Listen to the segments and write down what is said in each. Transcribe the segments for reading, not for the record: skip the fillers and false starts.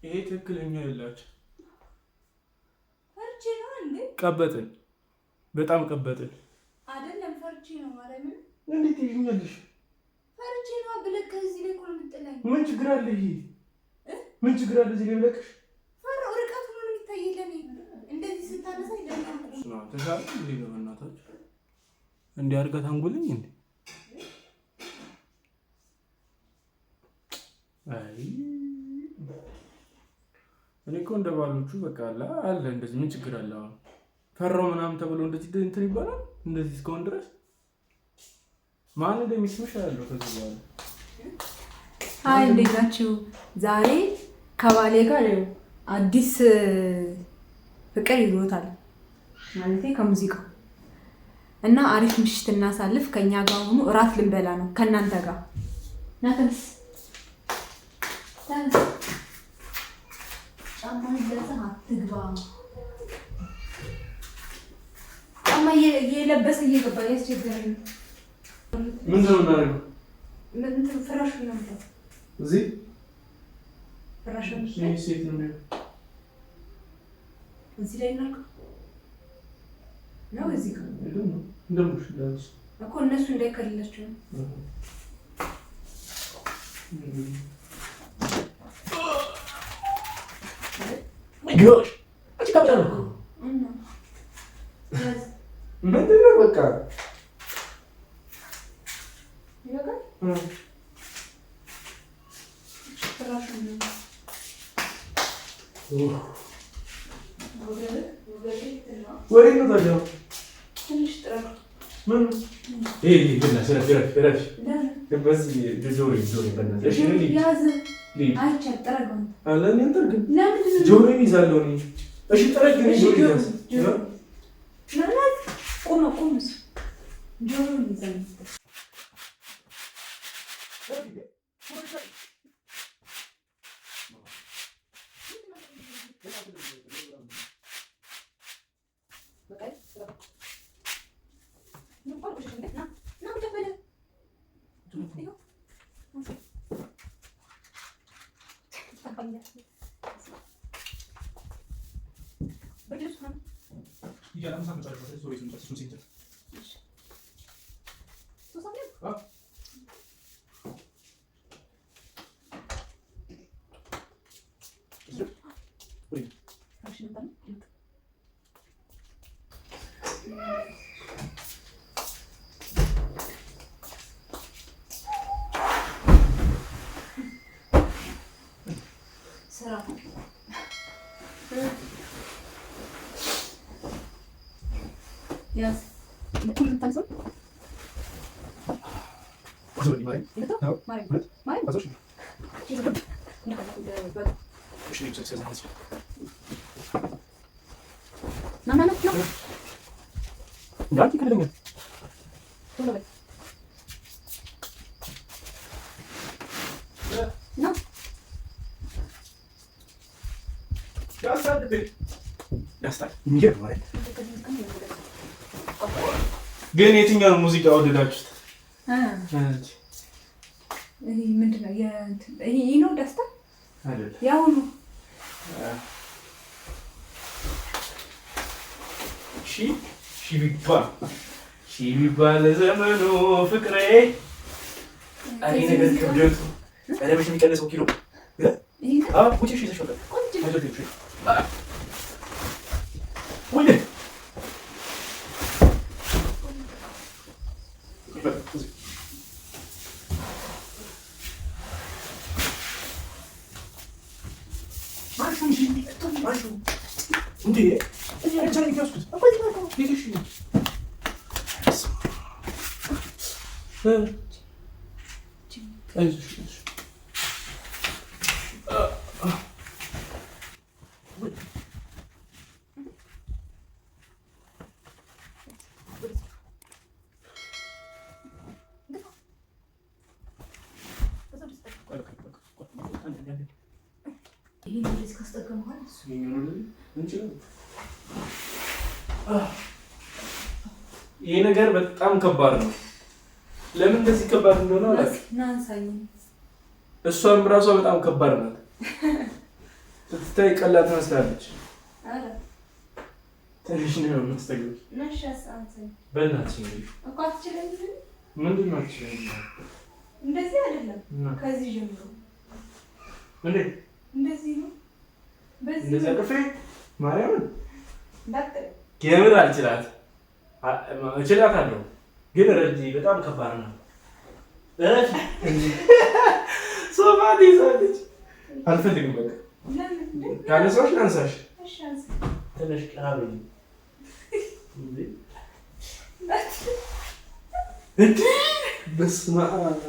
ይሄ ትክክለኛ ያላችሁ ፈርቼ ነው እንዴ? ቀበጥን፣ በጣም ቀበጥን። አይደለም ፈርቼ ነው ማለት ምን? እንዴት ይኛልሽ? ፈርቼ ነው ብለህ ከዚህ ላይ ቆም ጥለኝ። ምን ችግር አለ? ይሄ ምን ችግር አለ? እዚህ ላይ ብለክሽ ፈራው። ርቀቱ ነው የሚታየኝ። እንደዚህ ስታነሳ ይደናል። ነው ተሻለ እንዴ? በእናታችሁ እንዴ አድርጋ ታንጉልኝ እንዴ? አይ እኔ እኮ እንደ ባሎቹ በቃ አለ እንደዚህ ምን ችግር አለ? አሁን ፈራው ምናምን ተብሎ እንደዚህ እንትን ይባላል? እንደዚህ እስከሆን ድረስ ማን እንደሚስምሽ ያለው ከዚህ በኋላ። አይ እንዴት ናችሁ? ዛሬ ከባሌ ጋር አዲስ ፍቅር ይዞታል ማለቴ ከሙዚቃው እና አሪፍ ምሽት እናሳልፍ። ከኛ ጋር ሆኖ እራት ልንበላ ነው ከእናንተ ጋር ናተንስ ጫማ ይለብሰህ አትግባ። ጫማ እየለበሰ እየገባ ያስቸገረኝ። ምንድን ነው የምናደርገው? ምን ፍራሽ ነው ማለት እዚህ ፍራሽ ነው ሴት ነው እዚህ ላይ ነው እዚህ ጋር እንደምሽ ዳንስ እኮ እነሱ እንዳይከልላቸው ይጎሽ አጭቃጫሉ ምንድን ነው በቃ ይበቃል። ፍራሽ ነው ወሬ ነው ታዲያ ትንሽ ጥራት ምን ይሄ ግን ሰረፍ በዚህ ጆሮ በእናትሽ ያዝ አይቻ ጥራግ አለን እንትን ለምን ጆሮ ይዛለው ነው። እሺ ጥራግ ግን ጆሮ ይዛል ለምን ቆም ጆሮ ይዛል Yes. Kulit tayo. Pasok ni Mari. Ito? No. Mari. What? Mari. Pasok siya. She's good. Push ni sa sa. No. Dati ka lang yan. Tuloy. No. ያስታል የሚገርም ማለት ግን የትኛው ሙዚቃ ወደዳችሁት? ይሄ ምንድን ነው? ይሄ ነው ደስታ አይደል? ያው ነው። ሺ ቢባል ዘመኑ ፍቅሬ አይ ነገር ክብደቱ ቀለበሽ የሚቀንሰው ኪሎ ውጭ ሺ ተሾለ ይሄ ነገር በጣም ከባድ ነው። ለምን እንደዚህ ከባድ እንደሆነ አላውቅም። እሷም ራሷ በጣም ከባድ ናት። ስትታይ ቀላል ትመስላለች። አረ ትንሽ ነው የምትስተግል። ነሻስ አንተ በእናትሽ እንግዲህ እኮ አትችልም። ምንድን ነው አትችልም? እንደዚህ አይደለም። ከዚህ ጀምሮ እንዴ እንደዚህ ነው። በዚህ እንደዛ ቅፌ ማርያምን እንዳትል የምር አልችላት እችላታለሁ፣ ግን ረጅ በጣም ከባድ ነው። ሶፋ ትይዛለች። አልፈልግም። በቃ ካነሳሽ ላንሳሽ። ትንሽ ቀራብ በስመ አብ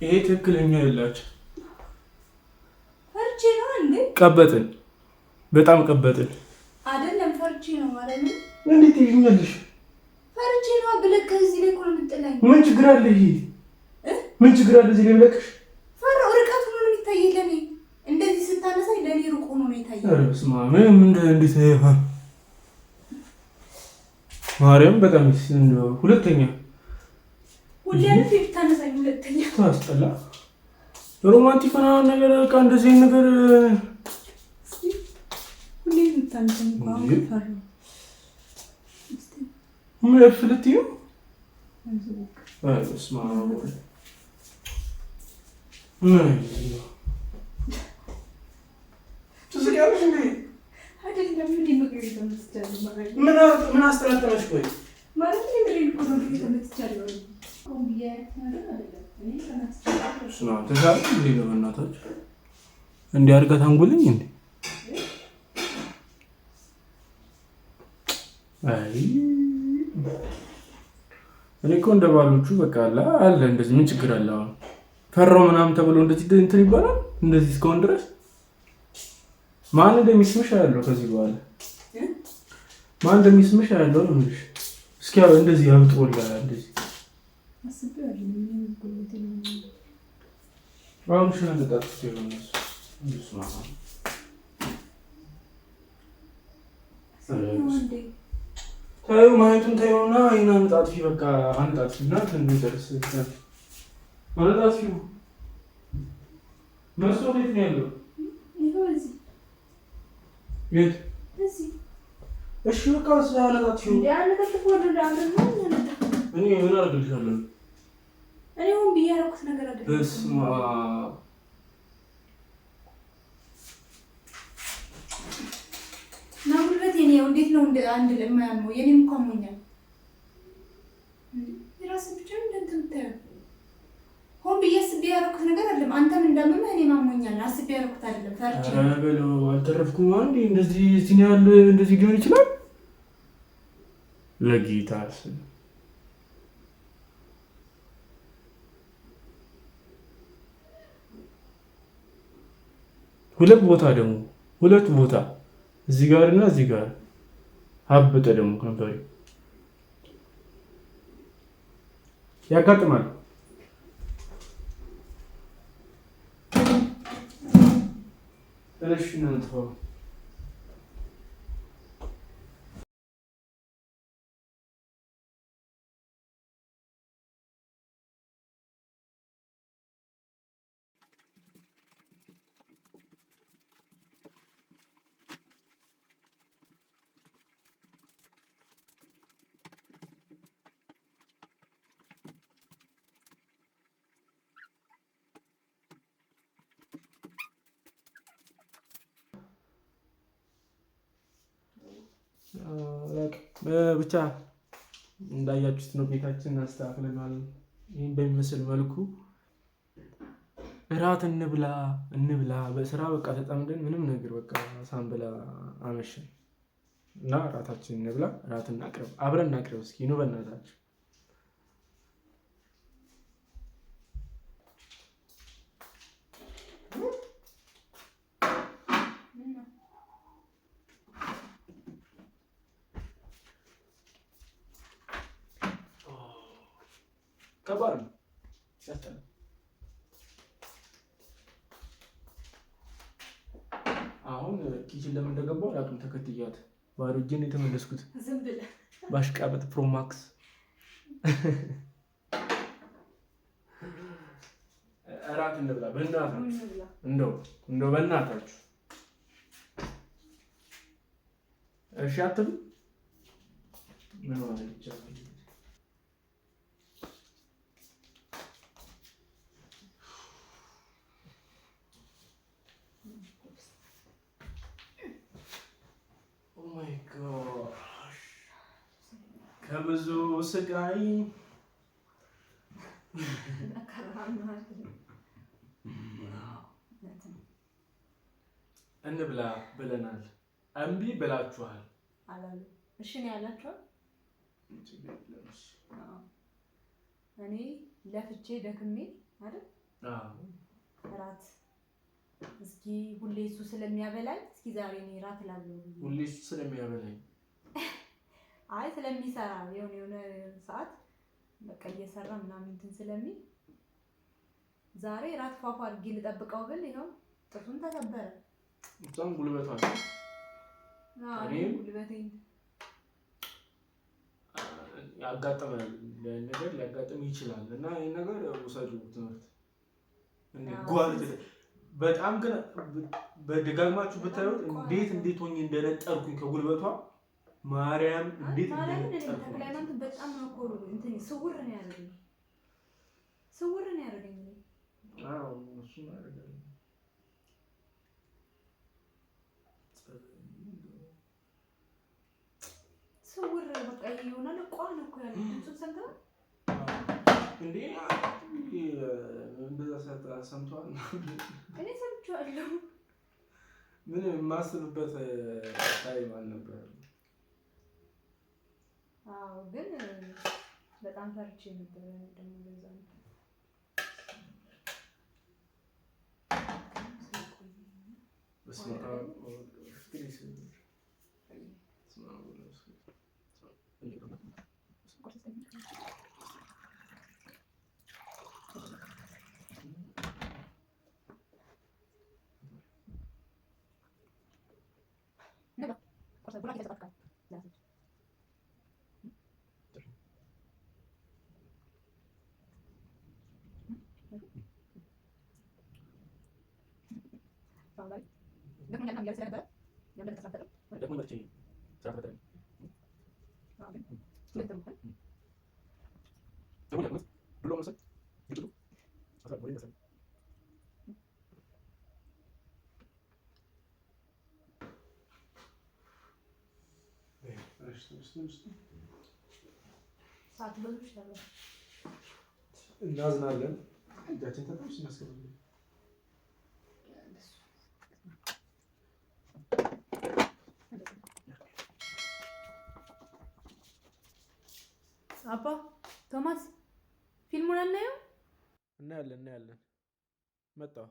ይሄ ትክክለኛ የላቸው ፈርቼ ነው እንዴ? ቀበጥን፣ በጣም ቀበጥን። አይደለም ፈርቼ ነው ማለት ነው። እንዴት ይኛልሽ? ፈርቼ ነው ብለህ ከዚህ ላይ እኮ ነው የምትጥለኝ። ምን ችግር አለ? ይሄ ምን ችግር አለ? እዚህ ላይ ብለቅሽ ፈራው። ርቀቱ ነው የሚታየኝ ለኔ። እንደዚህ ስታነሳኝ ለኔ ሩቅ ሆኖ ነው የሚታየኝ። ኧረ በስመ አብ እንዴት ማርያም በጣም ሁለተኛ ሁሌ አንተ ብታነሳኝ ሁለተኛ ታስጠላ። ሮማንቲክ ምናምን ነገር በቃ እንደዚህ ነገር ሁሌ ብታነሳኝ እንኳን ፈራው። ምን ፍልትዩ በስመ አብ ትስቂያለሽ እንዴ? አይደለም ምን ነገር የተመሰለ ማለት ምን አስተላልፈሽ? ቆይ ማለት ነው ምን ነው የተመሰለ ኮምቢያ አይደለም እኔ ተናስተሽ ነው ተሳለ እንዴ? ለበናታችሁ እንዴ አድርጋ ታንጉልኝ እንዴ? አይ እኔ እኮ እንደ ባሎቹ በቃ አለ እንደዚህ ምን ችግር አለ? አሁን ፈራው ምናምን ተብሎ እንደዚህ እንትን ይባላል። እንደዚህ እስከሆን ድረስ ማን እንደሚስምሽ ያለው ከዚህ በኋላ ማን እንደሚስምሽ ያለው ነው እንዴ? እስኪ ያው እንደዚህ አብጦላ እንደዚህ አስቤያለሁ። ምን ጉልበት ነው አሁን ስለነጣጥ ሲሆንስ እንስማ ታዩ ማየቱን ታዩና አይና አንጣጥፊ በቃ አንጣጥፊና እንደርስ ማለት አስዩ መስሎ ቤት ነው ያለው። ይሄ የት እዚህ እሺ በቃ ስለአነጣጥፊ እንዴ አንተተፈ ወደ ዳምር ነው እኔ ምን አድርግልሻለሁ? እኔ ሆን ቢያረኩት ነገር አይደለም። በስመ አብ ናሙለት የኔ እንዴት ነው እንደ አንድ ለማያመው የኔም እንኳን ሞኛል። የራስ ብቻ እንደምታየው ሆን ቢያስብ ያረኩት ነገር አይደለም። አንተም እንደምን እኔ ማሞኛል አስብ ያረኩት አይደለም። ፈርቼ አረበሎ አልተረፍኩም። አንዴ እንደዚህ እዚህ ያለ እንደዚህ ሊሆን ይችላል። ለጌታስ ሁለት ቦታ እዚህ ጋር እና እዚህ ጋር አበጠ ደግሞ ከንፈሪ ያጋጥማል። እሺ ነው ተፈው ብቻ እንዳያችሁት ነው። ቤታችንን አስተካክለናል። ይህን በሚመስል መልኩ እራት እንብላ በስራ በቃ ተጠምደን ምንም ነገር በቃ ሳንበላ አመሸን እና እራታችንን እንብላ። እራት እናቅርብ፣ አብረን እናቅርብ። እስኪ ኑ በእናታችሁ። ከባድ ነው ያስጠላል። አሁን ኪችን ለምን እንደገባሁ አላውቅም። ተከትያት ባዶ እጄን የተመለስኩት ዝም ብለህ ባሽቃበጥ ፕሮማክስ እራት እንብላ በእናታችሁ። እንደው በእናታችሁ እሺ አትሉ። ምን ማለት ይቻላል? ኦ ማይ ጎሽ ከብዙ ስቃይ እንብላ ብለናል። እምቢ ብላችኋል። አላሉ። እሺ ነው ያላችኋል። እኔ ለፍቼ ደክሜ አይደል? እራት እስኪ ሁሌ እሱ ስለሚያበላኝ እስኪ ዛሬ እኔ እራት ላብለው። ሁሌ እሱ ስለሚያበላኝ አይ ስለሚሰራ የሆነ ሰዓት በቃ እየሰራ ምናምን እንትን ስለሚል ዛሬ እራት ፏፏ አድርጌ ልጠብቀው ብል ይኸው ጥርሱን ተሰበረ። እሷም ጉልበቷ እኔም ጉልበቴን ያጋጠመ ነገር ሊያጋጥም ይችላል እና ይሄን ነገር ውሰዱ ትምህርት እንጓዝ። በጣም ግን በደጋግማችሁ ብታዩት እንዴት ሆኜ እንደነጠርኩኝ ከጉልበቷ ማርያም እንዴት እንደነጠርኩኝ በጣም ነው እኮ እንትን ስውር ነው ያደረገኝ። አዎ እሱ ነው ያደረገኝ። ስውር በቃ ይሆናል እኮ ነው እኮ ያለው ድምፁን ሰምተሃል እንዴ? እንደዛ ሰምተዋል? እኔ ሰምቼዋለሁ። ምን የማስብበት ታይም አልነበረም። አዎ ግን በጣም ፈርቼ ነበር ደግሞ በዛ ነው። በስመ አብ እናዝናለን። እጃችን ተጠቅሞ ሲናስገባለን አባ ቶማስ ፊልሙን አናየው? እናያለን መጣሁ